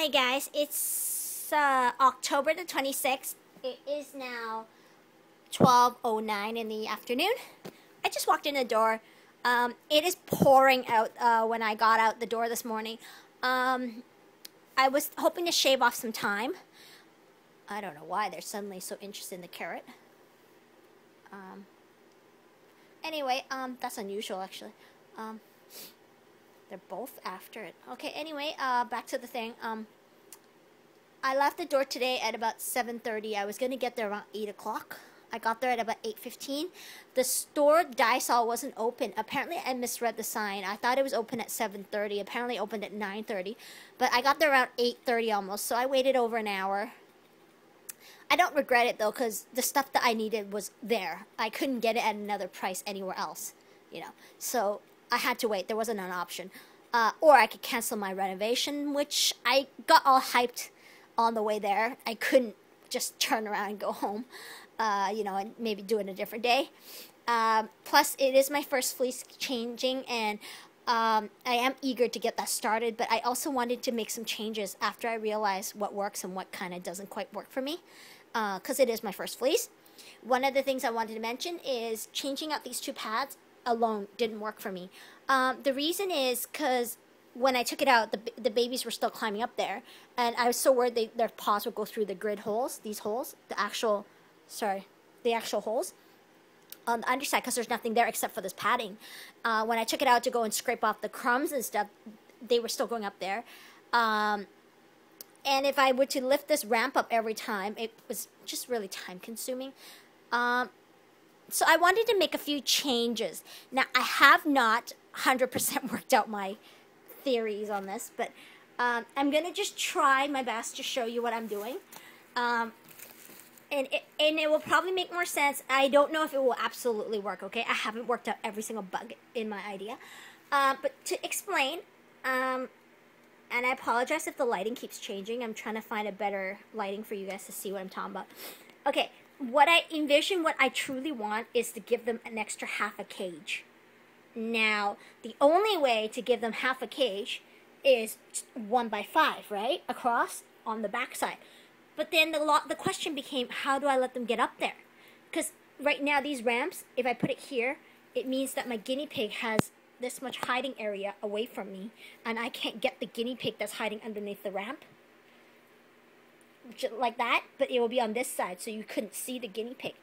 Hey guys, it's October the 26th. It is now 12:09 in the afternoon. I just walked in the door. It is pouring out when I got out the door this morning. I was hoping to shave off some time. I don't know why they're suddenly so interested in the carrot. Anyway, that's unusual actually. They're both after it. Okay, anyway, back to the thing. I left the door today at about 7:30. I was going to get there around 8 o'clock. I got there at about 8:15. The store Dysol wasn't open. Apparently, I misread the sign. I thought it was open at 7:30. Apparently, it opened at 9:30. But I got there around 8:30 almost, so I waited over an hour. I don't regret it, though, because the stuff that I needed was there. I couldn't get it at another price anywhere else, you know. So I had to wait. There wasn't an option. Or I could cancel my renovation, which I got all hyped on the way there. I couldn't just turn around and go home, you know, and maybe do it a different day. Plus, it is my first fleece changing, and I am eager to get that started, but I also wanted to make some changes after I realized what works and what kind of doesn't quite work for me, because it is my first fleece. One of the things I wanted to mention is changing out these two pads alone didn't work for me. The reason is because when I took it out, the babies were still climbing up there, and I was so worried their paws would go through the grid holes, these holes, the actual holes on the underside, because there's nothing there except for this padding. When I took it out to go and scrape off the crumbs and stuff, they were still going up there. And if I were to lift this ramp up every time, it was just really time consuming. So I wanted to make a few changes. Now, I have not 100% worked out my theories on this, but I'm going to just try my best to show you what I'm doing. And it will probably make more sense. I don't know if it will absolutely work, okay? I haven't worked out every single bug in my idea. But to explain, and I apologize if the lighting keeps changing. I'm trying to find a better lighting for you guys to see what I'm talking about. Okay, what I envision, what I truly want is to give them an extra half a cage. Now, the only way to give them half a cage is 1x5, right? Across on the back side. But then the question became, how do I let them get up there? Because right now, these ramps, if I put it here, it means that my guinea pig has this much hiding area away from me, and I can't get the guinea pig that's hiding underneath the ramp. Like that, but it will be on this side, so you couldn't see the guinea pig.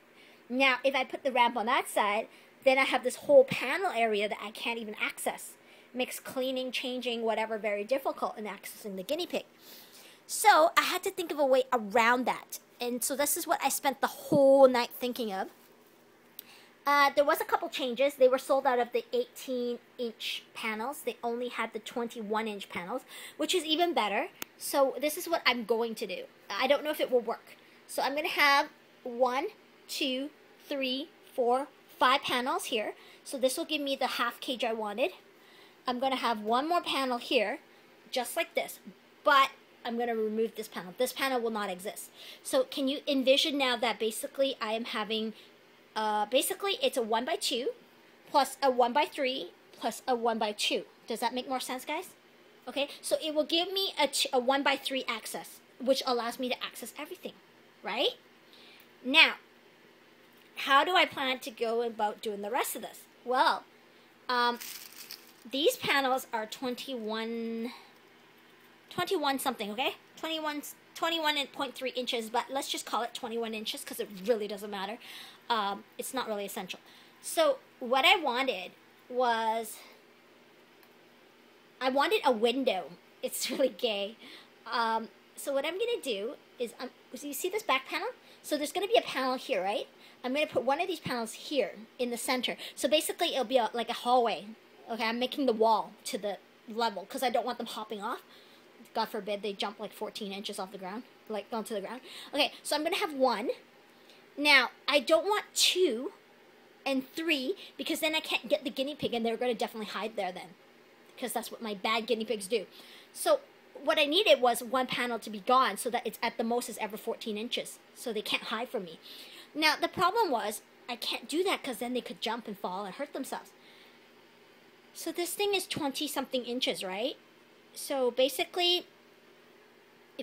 Now, if I put the ramp on that side, then I have this whole panel area that I can't even access. Makes cleaning, changing, whatever, very difficult in accessing the guinea pig. So I had to think of a way around that. And so this is what I spent the whole night thinking of. There was a couple changes. They were sold out of the 18-inch panels. They only had the 21-inch panels, which is even better. So this is what I'm going to do. I don't know if it will work. So I'm going to have 1, 2, 3, 4, 5 panels here. So this will give me the half cage I wanted. I'm going to have one more panel here, just like this. But I'm going to remove this panel. This panel will not exist. So can you envision now that basically I am having, basically it's a 1x2 plus a 1x3 plus a 1x2. Does that make more sense, guys? Okay, so it will give me a 1x3 access, which allows me to access everything, right? Now, how do I plan to go about doing the rest of this? Well, these panels are 21 something, okay? 21.3 inches, but let's just call it 21 inches because it really doesn't matter. It's not really essential. So what I wanted was, I wanted a window. It's really gay. So what I'm going to do is, so you see this back panel? So there's going to be a panel here, right? I'm going to put one of these panels here in the center. So basically it'll be like a hallway. Okay, I'm making the wall to the level because I don't want them hopping off. God forbid they jump like 14 inches off the ground, like onto the ground. Okay, so I'm going to have 1. Now, I don't want 2 and 3 because then I can't get the guinea pig and they're going to definitely hide there then, because that's what my bad guinea pigs do. So what I needed was one panel to be gone so that it's at the most is ever 14 inches, so they can't hide from me. Now, the problem was I can't do that because then they could jump and fall and hurt themselves. So this thing is 20-something inches, right? So basically,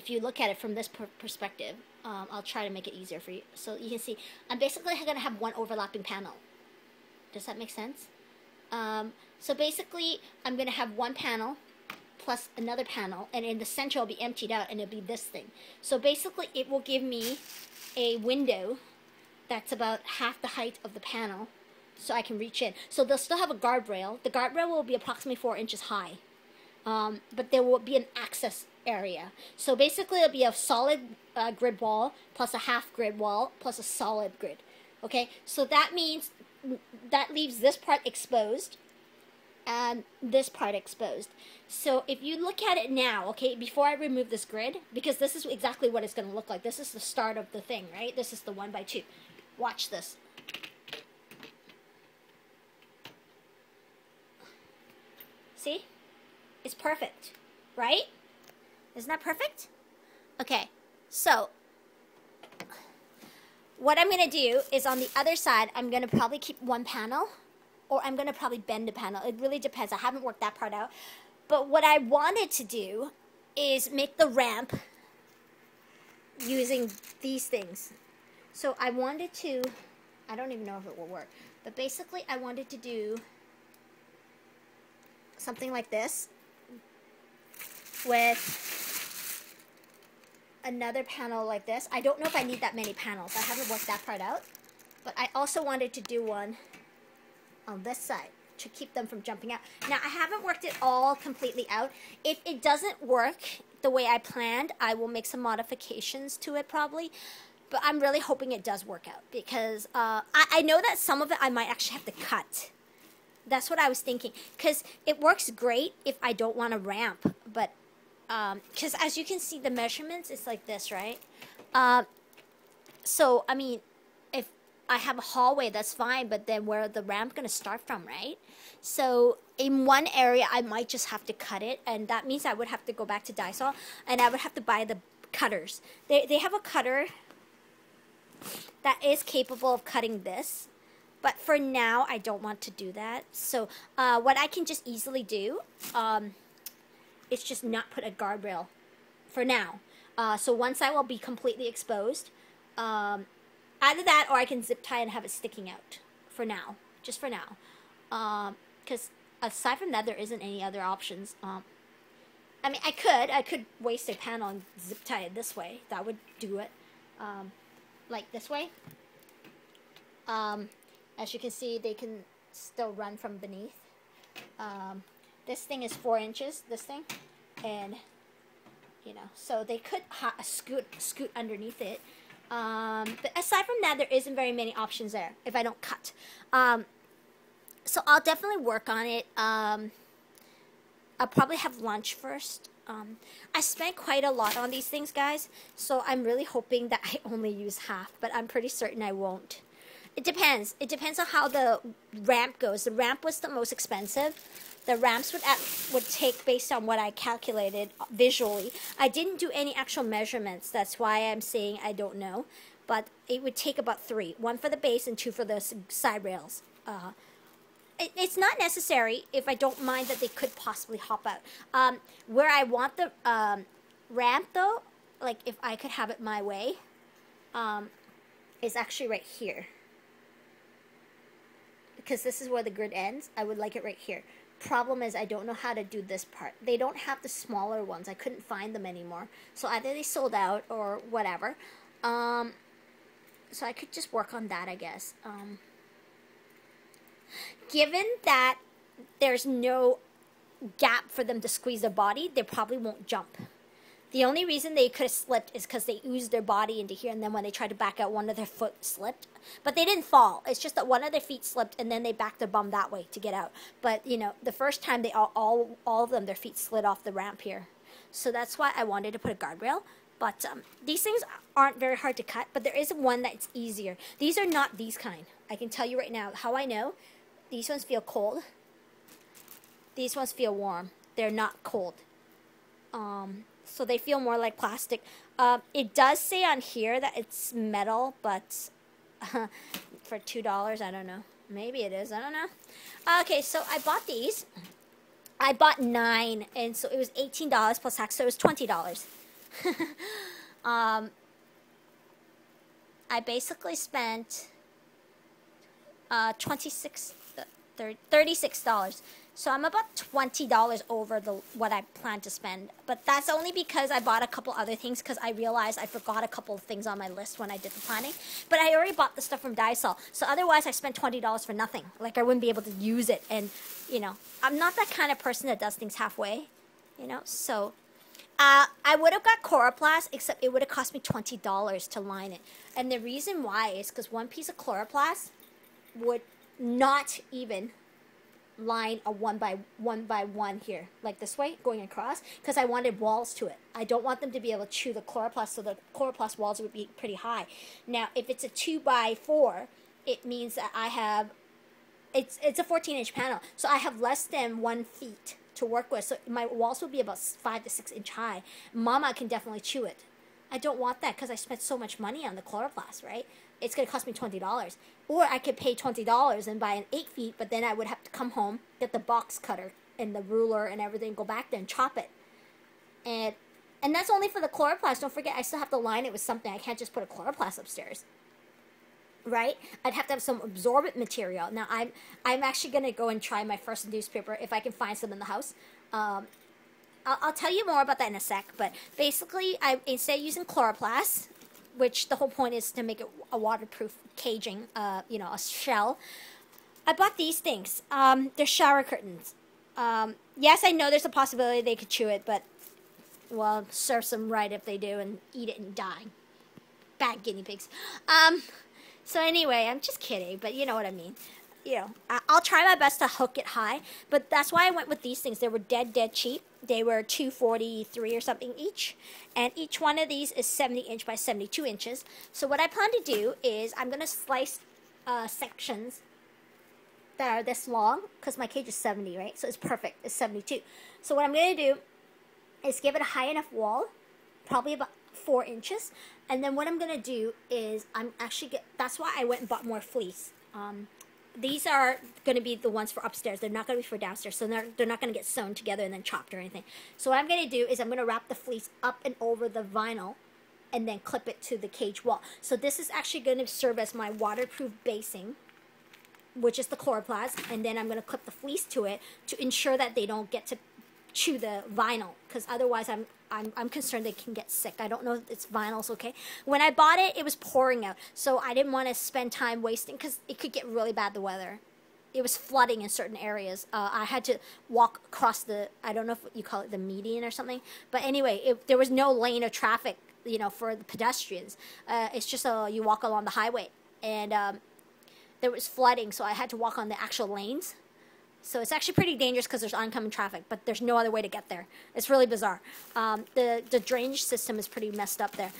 if you look at it from this perspective, I'll try to make it easier for you. So you can see, I'm basically going to have one overlapping panel. Does that make sense? So basically, I'm going to have one panel plus another panel, and in the center it'll be emptied out, and it'll be this thing. So basically, it will give me a window that's about half the height of the panel, so I can reach in. So they'll still have a guardrail. The guardrail will be approximately 4 inches high, but there will be an access area. So basically, it'll be a solid grid wall plus a half grid wall plus a solid grid. Okay, so that means that leaves this part exposed and this part exposed. So if you look at it now, okay, before I remove this grid, because this is exactly what it's going to look like. This is the start of the thing, right? This is the 1x2. Watch this. See? It's perfect, right? Isn't that perfect? Okay, so what I'm going to do is on the other side, I'm going to probably keep one panel, or I'm going to probably bend a panel. It really depends. I haven't worked that part out. But what I wanted to do is make the ramp using these things. So I wanted to, I don't even know if it will work, but basically I wanted to do something like this with another panel like this. I don't know if I need that many panels. I haven't worked that part out. But I also wanted to do one on this side to keep them from jumping out. Now, I haven't worked it all completely out. If it doesn't work the way I planned, I will make some modifications to it probably. But I'm really hoping it does work out because I know that some of it I might actually have to cut. That's what I was thinking. Because it works great if I don't want a ramp. But, because as you can see, the measurements, it's like this, right? So, I mean, if I have a hallway, that's fine. But then where the ramp going to start from, right? So, in one area, I might just have to cut it. And that means I would have to go back to Daiso. And I would have to buy the cutters. They have a cutter that is capable of cutting this. But for now, I don't want to do that. So what I can just easily do is just not put a guardrail for now. So once I will be completely exposed, either that or I can zip tie and have it sticking out for now. Just for now. Because aside from that, there isn't any other options. I mean, I could waste a panel and zip tie it this way. That would do it. Like this way. As you can see, they can still run from beneath. This thing is 4 inches, this thing. And, you know, so they could scoot underneath it. But aside from that, there isn't very many options there if I don't cut. So I'll definitely work on it. I'll probably have lunch first. I spent quite a lot on these things, guys. So I'm really hoping that I only use half. But I'm pretty certain I won't. It depends. It depends on how the ramp goes. The ramp was the most expensive. The ramps would take based on what I calculated visually. I didn't do any actual measurements. That's why I'm saying I don't know. But it would take about 3. 1 for the base and 2 for the side rails. It's not necessary if I don't mind that they could possibly hop out. Where I want the ramp, though, like if I could have it my way, is actually right here. Because this is where the grid ends. I would like it right here. Problem is I don't know how to do this part. They don't have the smaller ones. I couldn't find them anymore. So either they sold out or whatever. So I could just work on that, I guess. Given that there's no gap for them to squeeze their body, they probably won't jump. The only reason they could have slipped is because they oozed their body into here, and then when they tried to back out, one of their foot slipped. But they didn't fall. It's just that one of their feet slipped, and then they backed their bum that way to get out. But, you know, the first time, they all of them, their feet slid off the ramp here. So that's why I wanted to put a guardrail. But these things aren't very hard to cut, but there is one that's easier. These are not these kind. I can tell you right now how I know. These ones feel cold. These ones feel warm. They're not cold. So they feel more like plastic. It does say on here that it's metal, but for $2, I don't know. Maybe it is. I don't know. Okay, so I bought these. I bought 9, and so it was $18 plus tax, so it was $20. I basically spent $36. So I'm about $20 over what I planned to spend. But that's only because I bought a couple other things because I realized I forgot a couple of things on my list when I did the planning. But I already bought the stuff from Dysol. So otherwise I spent $20 for nothing. Like I wouldn't be able to use it. And, you know, I'm not that kind of person that does things halfway, you know. So I would have got Chloroplast, except it would have cost me $20 to line it. And the reason why is because one piece of Chloroplast would not even line a one by one here, like this way, going across, because I wanted walls to it. I don't want them to be able to chew the Chloroplast, so the Chloroplast walls would be pretty high. Now, if it's a 2x4, it means that I have, it's a 14-inch panel, so I have less than 1 feet to work with, so my walls will be about 5 to 6 inch high. Mama can definitely chew it. I don't want that because I spent so much money on the Chloroplast, right? It's going to cost me $20. Or I could pay $20 and buy an 8 feet, but then I would have to come home, get the box cutter and the ruler and everything, go back there and chop it. And that's only for the Chloroplast. Don't forget, I still have to line it with something. I can't just put a Chloroplast upstairs, right? I'd have to have some absorbent material. Now, I'm actually going to go and try my first newspaper if I can find some in the house. I'll tell you more about that in a sec, but basically, instead of using Chloroplast, which the whole point is to make it a waterproof caging, you know, a shell, I bought these things. They're shower curtains. Yes, I know there's a possibility they could chew it, but, well, serves them right if they do and eat it and die. Bad guinea pigs. So anyway, I'm just kidding, but you know what I mean. You know, I'll try my best to hook it high, but that's why I went with these things. They were dead cheap. They were $2.43 or something each, and each one of these is 70 inch by 72 inches. So what I plan to do is I'm going to slice sections that are this long, because my cage is 70, right? So it's perfect. It's 72. So what I'm going to do is give it a high enough wall, probably about 4 inches, and then what I'm going to do is that's why I went and bought more fleece. These are going to be the ones for upstairs. They're not going to be for downstairs, so they're not going to get sewn together and then chopped or anything. So what I'm going to do is I'm going to wrap the fleece up and over the vinyl and then clip it to the cage wall. So this is actually going to serve as my waterproof basing, which is the Chloroplast, and then I'm going to clip the fleece to it to ensure that they don't get to chew the vinyl, because otherwise I'm concerned they can get sick. I don't know if it's vinyl's okay. When I bought it, it was pouring out, so I didn't want to spend time wasting, because it could get really bad, the weather. It was flooding in certain areas. I had to walk across I don't know if you call it the median or something, but anyway, there was no lane of traffic, you know, for the pedestrians. It's just you walk along the highway, and there was flooding, so I had to walk on the actual lanes. So it's actually pretty dangerous because there's oncoming traffic, but there's no other way to get there. It's really bizarre. The drainage system is pretty messed up there.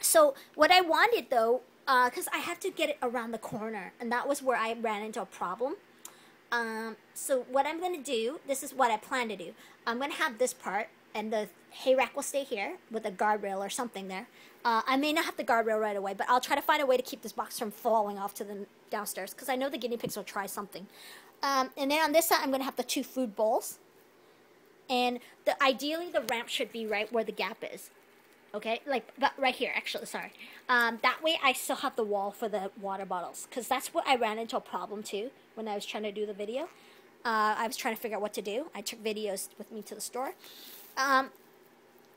So what I wanted, though, because I had to get it around the corner, and that was where I ran into a problem. So what I'm going to do, this is what I plan to do. I'm going to have this part, and the hay rack will stay here with a guardrail or something there. I may not have the guardrail right away, but I'll try to find a way to keep this box from falling off to the downstairs, because I know the guinea pigs will try something. And then on this side, I'm going to have the 2 food bowls. And ideally, the ramp should be right where the gap is. Okay? Like, right here, actually, sorry. That way, I still have the wall for the water bottles. Because that's what I ran into a problem, too, when I was trying to do the video. I was trying to figure out what to do. I took videos with me to the store.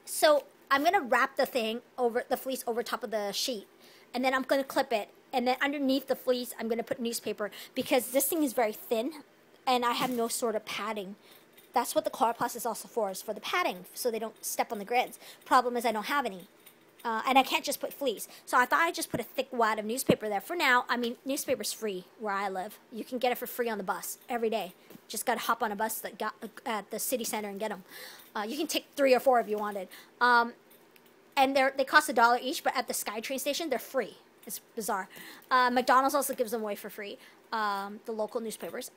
So I'm going to wrap the fleece over top of the sheet. And then I'm going to clip it. And then underneath the fleece, I'm going to put newspaper, because this thing is very thin, and I have no sort of padding. That's what the Chloroplast is also for, is for the padding, so they don't step on the grids. Problem is I don't have any. And I can't just put fleece. So I thought I'd just put a thick wad of newspaper there. For now, I mean, newspaper's free where I live. You can get it for free on the bus every day. Just got to hop on a bus that got at the city center and get them. You can take 3 or 4 if you wanted. And they cost $1 each, but at the SkyTrain station, they're free. It's bizarre. McDonald's also gives them away for free, the local newspapers.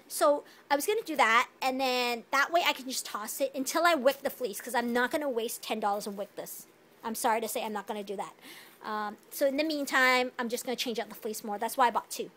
So I was going to do that, and then that way I can just toss it until I wick the fleece, because I'm not going to waste $10 and wick this. I'm sorry to say I'm not going to do that. So in the meantime, I'm just going to change out the fleece more. That's why I bought 2.